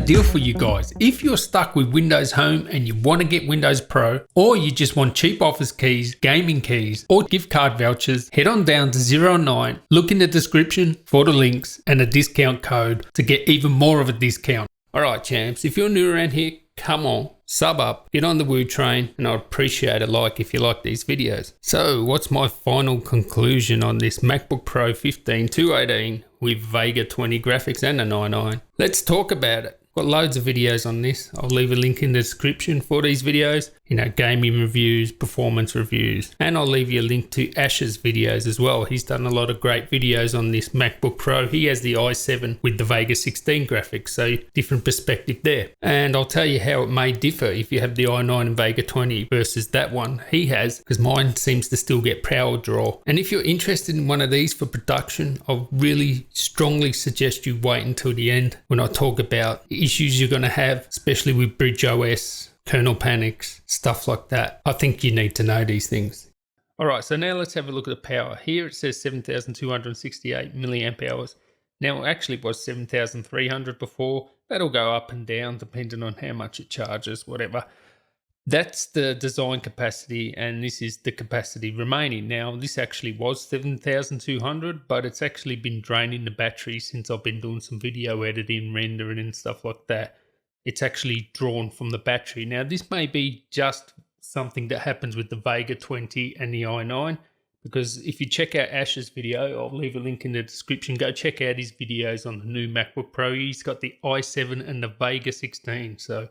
deal for you guys. If you're stuck with Windows Home and you want to get Windows Pro, or you just want cheap office keys, gaming keys, or gift card vouchers, head on down to 09, look in the description for the links and a discount code to get even more of a discount. Alright champs, if you're new around here, come on, sub up, get on the Woo train, and I'd appreciate a like if you like these videos. So what's my final conclusion on this MacBook Pro 15 218 with Vega 20 graphics and a 9.9? Let's talk about it. Got loads of videos on this. I'll leave a link in the description for these videos. You know, gaming reviews, performance reviews, and I'll leave you a link to Ash's videos as well. He's done a lot of great videos on this MacBook Pro. He has the i7 with the Vega 16 graphics, so different perspective there. And I'll tell you how it may differ if you have the i9 and Vega 20 versus that one he has, because mine seems to still get power draw. And if you're interested in one of these for production, I'll really strongly suggest you wait until the end when I talk about the issues you're going to have, especially with Bridge OS, kernel panics, stuff like that. I think you need to know these things. Alright, so now let's have a look at the power. Here it says 7,268 milliamp hours. Now actually it was 7,300 before. That'll go up and down depending on how much it charges, whatever. That's the design capacity, and this is the capacity remaining. Now this actually was 7,200, but it's actually been draining the battery since I've been doing some video editing, rendering and stuff like that. It's actually drawn from the battery. Now this may be just something that happens with the Vega 20 and the i9, because if you check out Ash's video, I'll leave a link in the description, go check out his videos on the new MacBook Pro. He's got the i7 and the Vega 16, so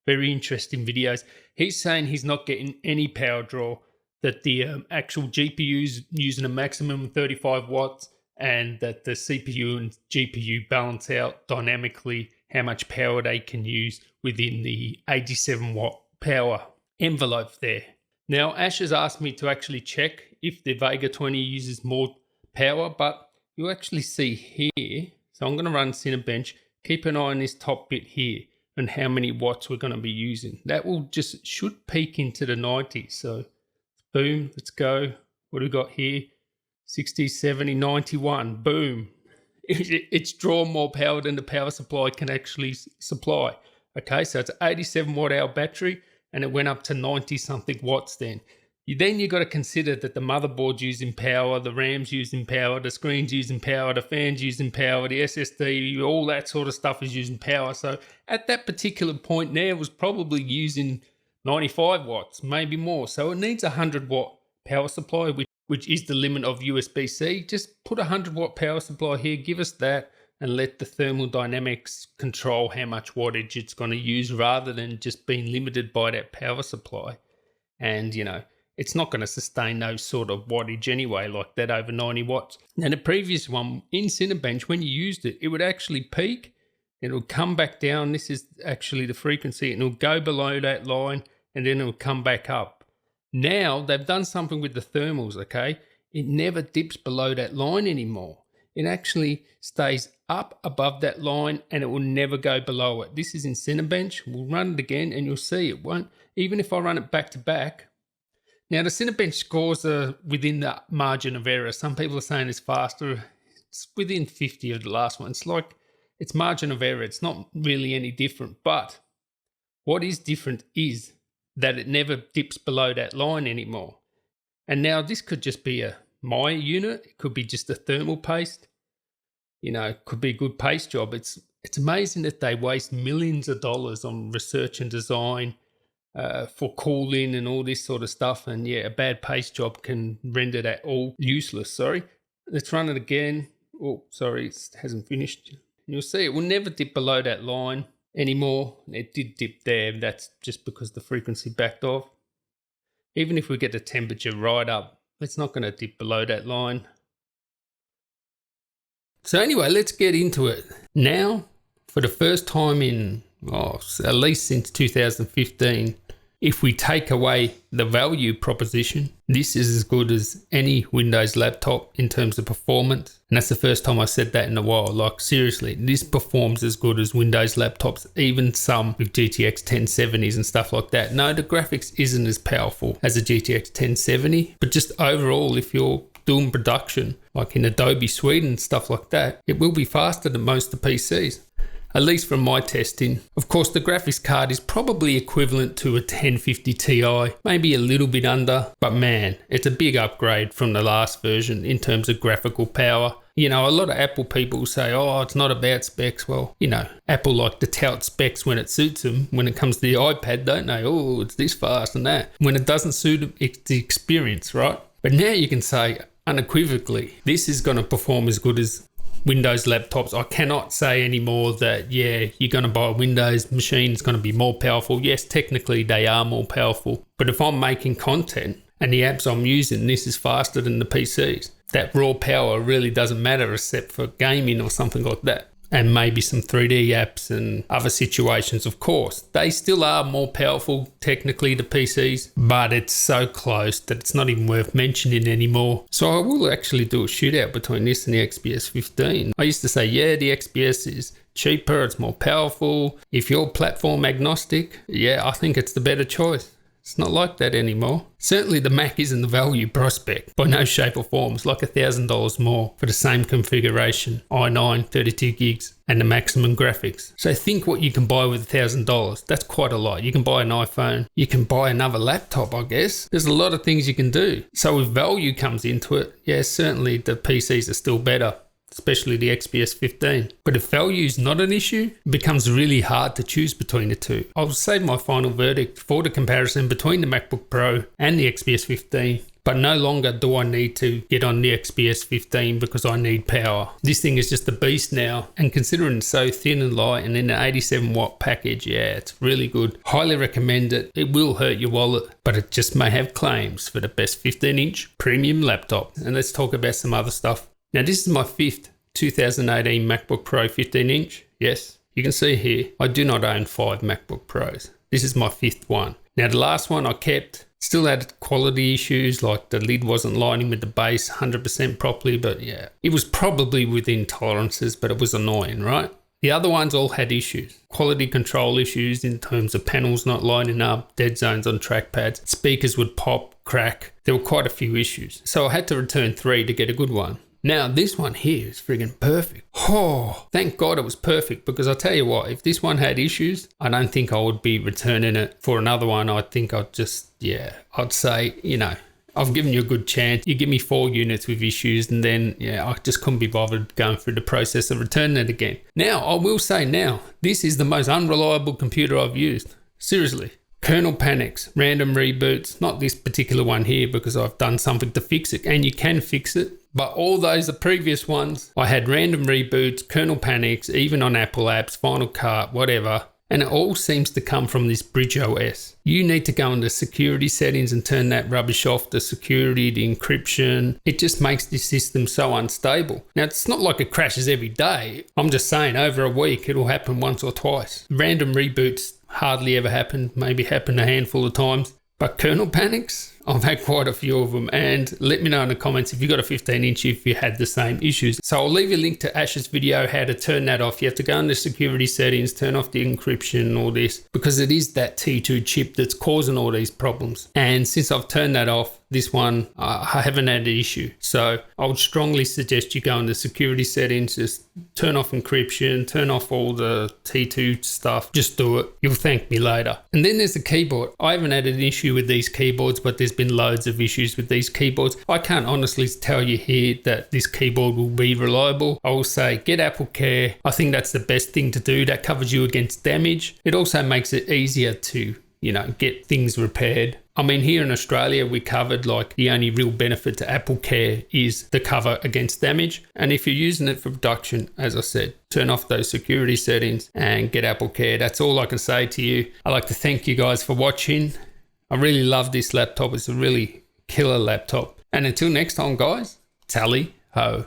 very interesting videos. He's saying he's not getting any power draw, that the actual GPU's using a maximum of 35 watts, and that the CPU and GPU balance out dynamically how much power they can use within the 87 watt power envelope there. Now Ash has asked me to actually check if the Vega 20 uses more power, but you actually see here, so I'm going to run Cinebench, keep an eye on this top bit here and how many watts we're going to be using. That will just should peak into the 90s. So boom, let's go. What do we got here? 60, 70, 91, boom. It's drawn more power than the power supply can actually supply. Okay, so it's an 87 watt hour battery and it went up to 90 something watts then. Then you got to consider that the motherboard's using power, the RAM's using power, the screen's using power, the fan's using power, the SSD, all that sort of stuff is using power. So at that particular point there, it was probably using 95 watts, maybe more. So it needs a 100 watt power supply, which is the limit of USB-C. Just put a 100 watt power supply here, give us that, and let the thermodynamics control how much wattage it's going to use rather than just being limited by that power supply. And, you know, it's not going to sustain those sort of wattage anyway, like that over 90 watts. Now, the previous one in Cinebench, when you used it, it would actually peak, it would come back down. This is actually the frequency, and it will go below that line, and then it will come back up. Now, they've done something with the thermals, okay? It never dips below that line anymore. It actually stays up above that line, and it will never go below it. This is in Cinebench. We'll run it again, and you'll see it won't. Even if I run it back to back. Now, the Cinebench scores are within the margin of error. Some people are saying it's faster. It's within 50 of the last one. It's like, it's margin of error. It's not really any different. But what is different is that it never dips below that line anymore. And now this could just be a my unit. It could be just a thermal paste. You know, it could be a good paste job. It's amazing that they waste millions of dollars on research and design for cooling and all this sort of stuff. And yeah, a bad paste job can render that all useless. Sorry. Let's run it again. Oh, sorry, it hasn't finished. You'll see it will never dip below that line anymore. It did dip there. That's just because the frequency backed off. Even if we get the temperature right up, it's not going to dip below that line. So anyway, let's get into it. Now, for the first time in, at least since 2015, if we take away the value proposition, this is as good as any Windows laptop in terms of performance. And that's the first time I said that in a while. Like seriously, this performs as good as Windows laptops, even some with GTX 1070s and stuff like that. No, the graphics isn't as powerful as a GTX 1070, but just overall, if you're doing production, like in Adobe Suite and stuff like that, it will be faster than most of the PCs. at least from my testing. Of course, the graphics card is probably equivalent to a 1050 Ti, maybe a little bit under, but man, it's a big upgrade from the last version in terms of graphical power. You know, a lot of Apple people say, oh, it's not about specs. Well, you know, Apple like to tout specs when it suits them. When it comes to the iPad, don't they? Oh, it's this fast and that. When it doesn't suit them, it's the experience, right? But now you can say unequivocally, this is going to perform as good as Windows laptops. I cannot say anymore that, yeah, you're going to buy a Windows machine, it's going to be more powerful. Yes, technically they are more powerful. But if I'm making content and the apps I'm using, this is faster than the PCs. That raw power really doesn't matter except for gaming or something like that. And maybe some 3D apps and other situations, of course. They still are more powerful, technically, the PCs, but it's so close that it's not even worth mentioning anymore. So I will actually do a shootout between this and the XPS 15. I used to say, yeah, the XPS is cheaper, it's more powerful. If you're platform agnostic, yeah, I think it's the better choice. It's not like that anymore. Certainly the Mac isn't the value prospect by no shape or form. It's like $1,000 more for the same configuration, i9, 32 gigs, and the maximum graphics. So think what you can buy with $1,000. That's quite a lot. You can buy an iPhone. You can buy another laptop, I guess. There's a lot of things you can do. So if value comes into it, yeah, certainly the PCs are still better, especially the XPS 15. But if value is not an issue, it becomes really hard to choose between the two. I'll save my final verdict for the comparison between the MacBook Pro and the XPS 15. But no longer do I need to get on the XPS 15 because I need power. This thing is just a beast now, and considering it's so thin and light and in an 87 watt package, yeah, it's really good. Highly recommend it. It will hurt your wallet, but it just may have claims for the best 15-inch premium laptop. And let's talk about some other stuff. Now this is my 5th 2018 MacBook Pro 15-inch. Yes, you can see here, I do not own 5 MacBook Pros. This is my 5th one. Now the last one I kept, still had quality issues, like the lid wasn't lining with the base 100% properly, but yeah, it was probably within tolerances, but it was annoying, right? The other ones all had issues. Quality control issues in terms of panels not lining up, dead zones on trackpads, speakers would pop, crack. There were quite a few issues. So I had to return 3 to get a good one. Now this one here is friggin' perfect. Oh, thank God it was perfect, because I'll tell you what, if this one had issues, I don't think I would be returning it for another one. I think I'd just, yeah, I'd say, you know, I've given you a good chance. You give me 4 units with issues and then, yeah, I just couldn't be bothered going through the process of returning it again. Now, I will say now, this is the most unreliable computer I've used. Seriously. Kernel panics, random reboots, not this particular one here because I've done something to fix it, and you can fix it. But all those, the previous ones, I had random reboots, kernel panics, even on Apple apps, Final Cut, whatever. And it all seems to come from this Bridge OS. You need to go into security settings and turn that rubbish off, the security, the encryption. It just makes the system so unstable. Now, it's not like it crashes every day. I'm just saying over a week, it'll happen once or twice. Random reboots hardly ever happen, maybe happen a handful of times. But kernel panics, I've had quite a few of them, and let me know in the comments if you got a 15-inch if you had the same issues. So I'll leave a link to Ash's video how to turn that off. You have to go into security settings, turn off the encryption and all this, because it is that T2 chip that's causing all these problems. And since I've turned that off, this one, I haven't had an issue. So I would strongly suggest you go into security settings, just turn off encryption, turn off all the T2 stuff. Just do it. You'll thank me later. And then there's the keyboard. I haven't had an issue with these keyboards, but there's been loads of issues with these keyboards. I can't honestly tell you here that this keyboard will be reliable. I will say get Apple Care. I think that's the best thing to do. That covers you against damage. It also makes it easier to, you know, get things repaired. I mean, here in Australia, we covered like the only real benefit to Apple Care is the cover against damage. And if you're using it for production, as I said, turn off those security settings and get Apple Care. That's all I can say to you. I'd like to thank you guys for watching. I really love this laptop. It's a really killer laptop. And until next time, guys, tally ho.